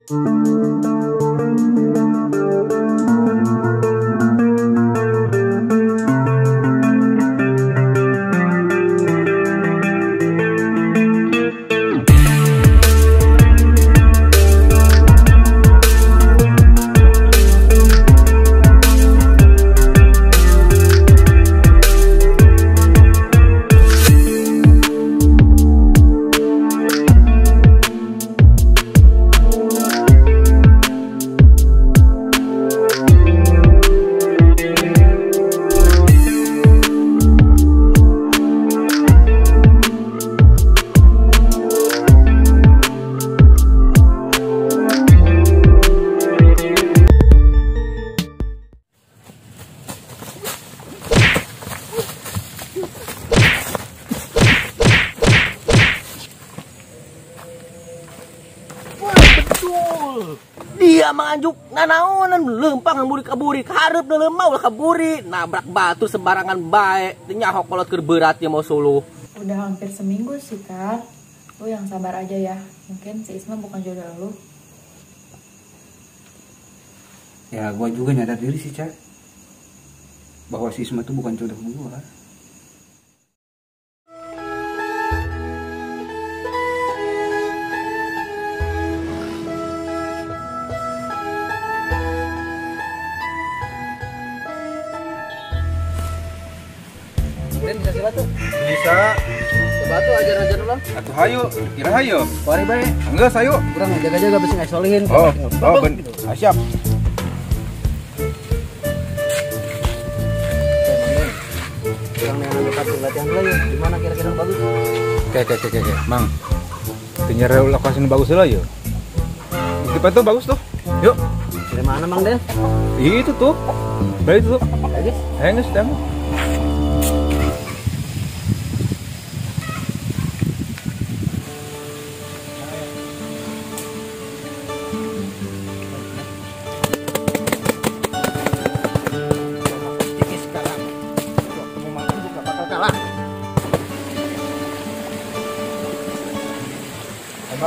Dia menganjuk nanaonan lempang kaburi hareup na mau lah kaburi nabrak batu sembarangan bae nyahok kolot keur beratnya mau solo. Udah hampir seminggu sih Kak. Lu yang sabar aja ya. Mungkin si Isma bukan jodoh lu. Ya gua juga nyadar diri sih Cak, bahwa si Isma tuh bukan jodoh gua. Kemudian bisa silat tuh? Bisa. Coba tuh ajar-ajar ulang. Atuh hayu, kira hayu. Kuari bae. Enggak, sayu. Kurang jaga-jaga besi ngaisolin. Oh, siap. Kurang yang dekat latihan dulu ya. Di mana kira-kira bagus? Oke. Mang. Ternyata lokasi yang bagus lah ya. Di depan tuh bagus tuh. Yuk. Dari mana Mang Den? Itu tuh. Baik tuh. Lagi? Hengus dah.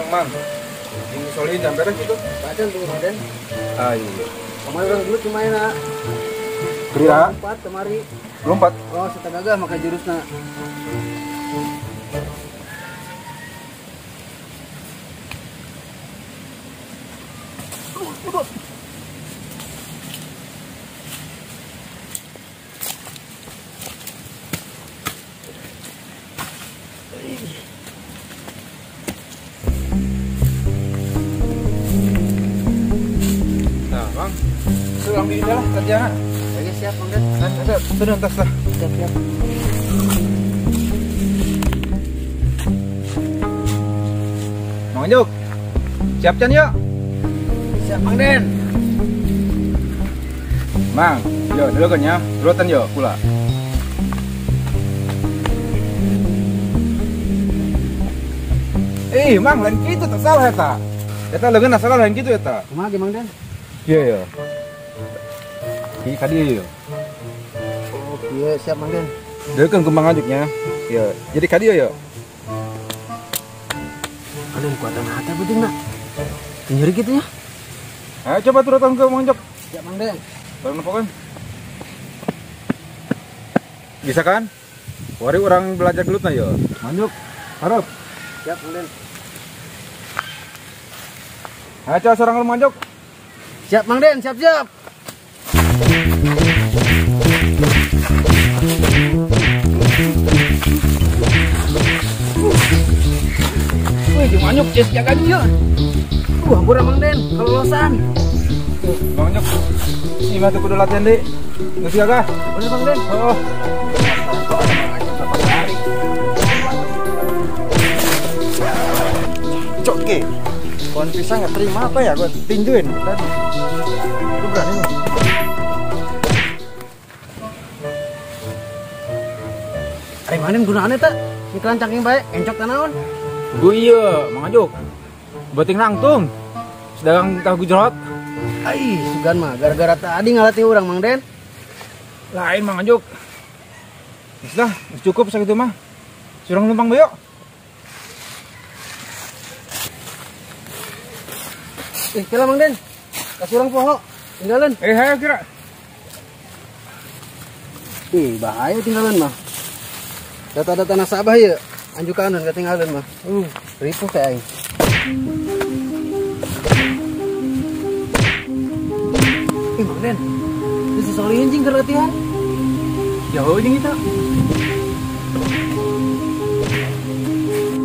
Mang, ini solid jam beres gitu. Badan tuh Raden. Ah iya. Kemarin orang dulu cuma enak. Kira 4 kemari. belum 4. Oh, setengah gak makan jurusna. Bang, sulang diri lah kerjaan. Oke, siap Mang Den. Ada, sudah tas lah. Siap. Mang Juk, siap can yuk. Siap Mang Den. Mang, yo dulu kan ya, durutan yo pula. Mang, lain gitu tak salah eta. Eta leungeun salah lain gitu eta. Kumaha ge Mang Den? Iya. Di kadi yo. Oh, iya siap Mang Den. Deukeun kumbang ajuknya. Ya, jadi kadi yo. Kalian kuatan hati betul nak? Nyeri gitu ya? Ayo coba turun ke Mang Jok. Siap Mang Den. Bareng apa kan? Bisa kan? Wari orang belajar gelut na yo. Mang Jok, harap. Siap Mang Den. Ayo coba seorang Mang Jok. Siap Mang Den, siap. Wih, di manyuk jas jaga dia. Hampura Mang Den, kelolosan. Mang Jok. Ini mah tuh kudu latihan deh. Ngerti kagak? Bener Mang Den. Oh. Cok ke, pohon pisang nggak terima apa ya? Gue tinjuin tadi. Lu berani nih? Ari manin gunaannya tak? Iklan cangking baik, encok tanaon. Gue iya, Mang Ajok. Bating nangtung. Sedang tahu gujrot. Ai, sugan mah gara-gara tadi ngalatih orang Mang Den. Lain Mang Ajok. Sudah, cukup segitu mah. Surang numpang bayok. kira Mang Den. Kasih orang poho. Tinggalan. Ayo kira. Bahaya tinggalan mah. Data-data nasabah ya. Anjukanan ketinggalan mah. Ripuh kayak aing. Mang Den. Itu si Solihin jing kerlatihan. Jauh jeung kita.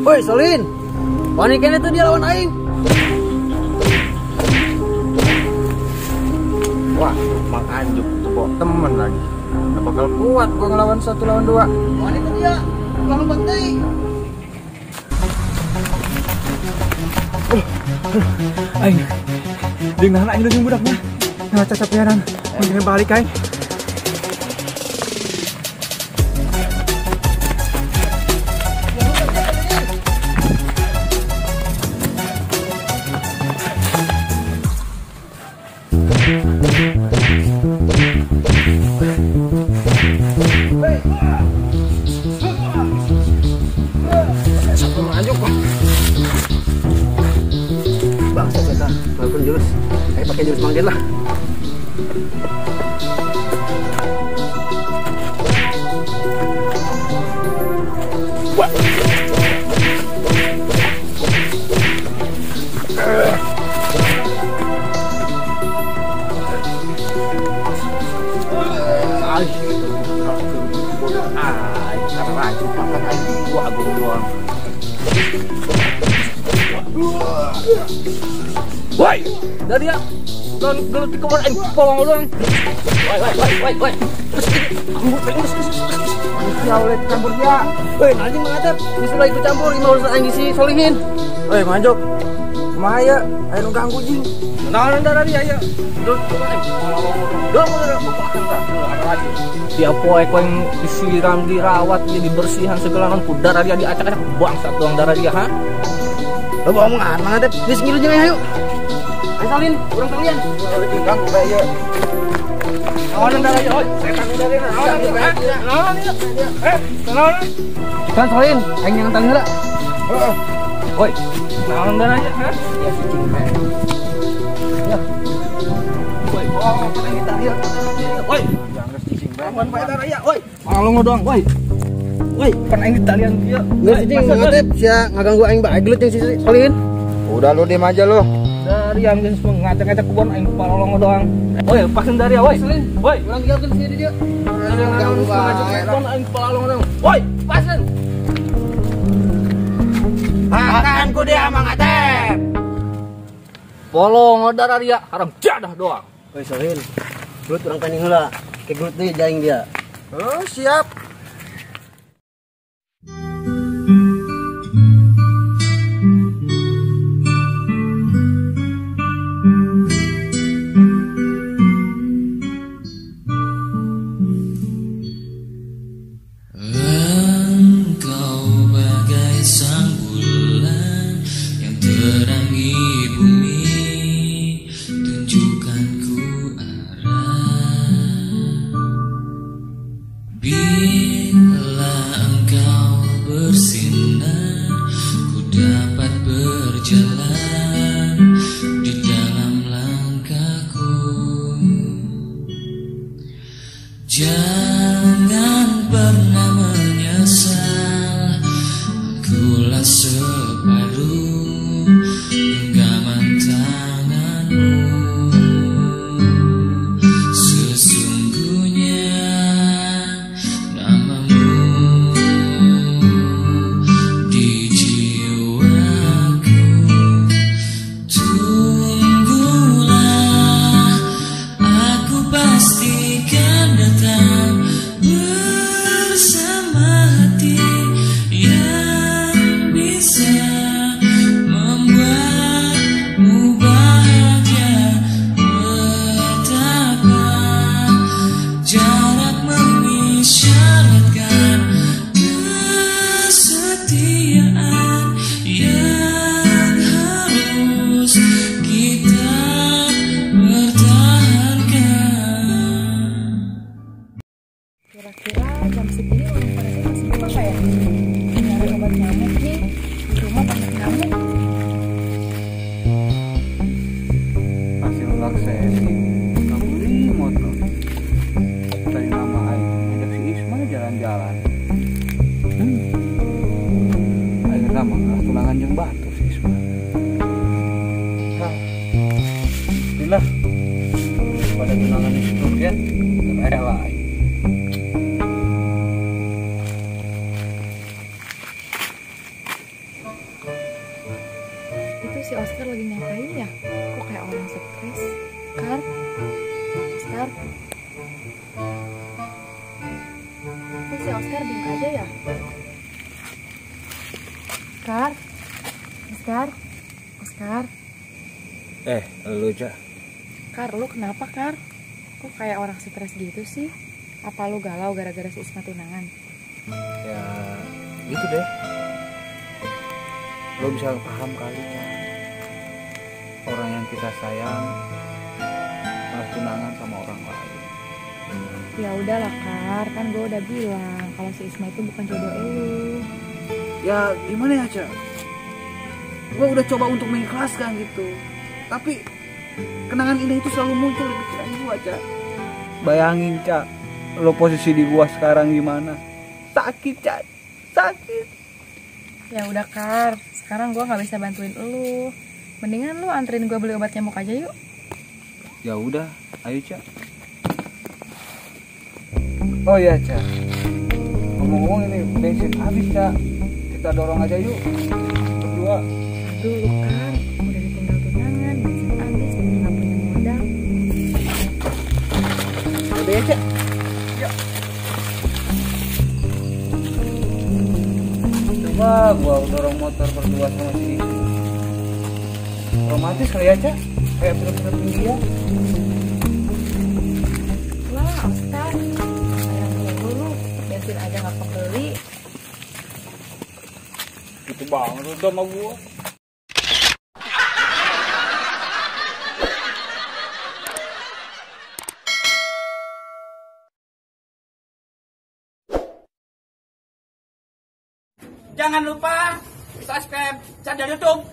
Woi, Solihin. Wani kene tuh dia lawan aing. Wah, Mang Anjuk tuh kok temen lagi. Gak bakal kuat gua ngelawan 1 lawan 2. Wani tuh dia. Lawan bantai. Aing. Dengan aing jeung budaknya. Nah, cacapianan. Mending balik aing. Bangsa kita. Walaupun jurus. Ayo pakai jurus Mang Den lah. Woi, dari ya. Dan gelut ke mana aing polong doang. Woi. Ya oleh campur dia. Woi, nanti mengatap. Disuruh ikut campur ini urusan aing si Solihin. Woi, manjuk. Kumaha ya? Ayo ganggu jing. Nah, dari dia ya. Gelut ke mana aing polong doang. Tiap poe yang disiram, dirawat, dia dibersihan segala non darah dia diacak-acak bangsat doang darah dia, ha? Lo bohong mangatap. Geus ngilu jeung ayo. Ayo Solin, urang kalian. Ganggu bae ieu. Naon darah dia, oi. Setan dari naon dia. Naon? Kan Solin, aing yang tali heula. Heeh. Woi, naon darah dia, ha? Ya si cing mah. Ya. Woi, pernah kita lihat. Woi, aman bae darah ya, woi. Malong doang, woi. Woi, pernah ini talian dia. Geus si cing ngatep sia ngaganggu aing bae gelut jeung si Solihin. Udah lu diam aja lu. Dari yang jenis ngacak-ngacak kebun aing palolong doang. Woi, lepasin dari ya, woi. Woi, Urang tinggalkeun si dia. dari yang ngacak kebun aing palolong doang. Woi, lepasin. Makan ku dia Mang Atep. Polong darah dia, haram jadah doang. Woi Solihin. Gelut urang tanding heula. Ke gelut deui jaing dia. Oh, siap. Engkau bagai sang bulan yang terangi bumi, tunjukkanku arah. lah. Pada tunangan itu kan, kayak lain. Itu si Oscar lagi ngapain ya? Kok kayak orang stres? Oscar? Oscar? Kok si Oscar diem aja ya? Oscar? Oscar? Oscar? Lu Cak. Kar, lu kenapa Kar? Kok kayak orang stres gitu sih? Apa lu galau gara-gara si Isma tunangan? Ya, gitu deh. Lo bisa paham kali Cak. Orang yang kita sayang malah tunangan sama orang lain. Ya udahlah Kar, kan gue udah bilang kalau si Isma itu bukan jodoh lu. Ya gimana ya Cak? Gue udah coba untuk mengikhlaskan gitu, tapi kenangan indah itu selalu muncul di pikiran gue Cak. Bayangin Cak, lo posisi di gua sekarang gimana? Sakit Cak, sakit. Ya udah Kar, sekarang gue nggak bisa bantuin lu. Mendingan lu anterin gue beli obat nyamuk aja yuk. Ya udah, ayo Cak. Oh iya Cak, ngomong-ngomong ini bensin habis Cak. Kita dorong aja yuk, berdua. Aduh lu Kar, udah ditinggal tunangan, bensin habis, nggak punya modal. Udah ya Cak. Coba gua dorong motor berdua sama si Isu. Romantis kali ya Cak, kayak film-film India. Wah Oscar, sayang lu, bensin aja nggak kebeli. Gitu banget udah sama gua. Jangan lupa subscribe channel YouTube.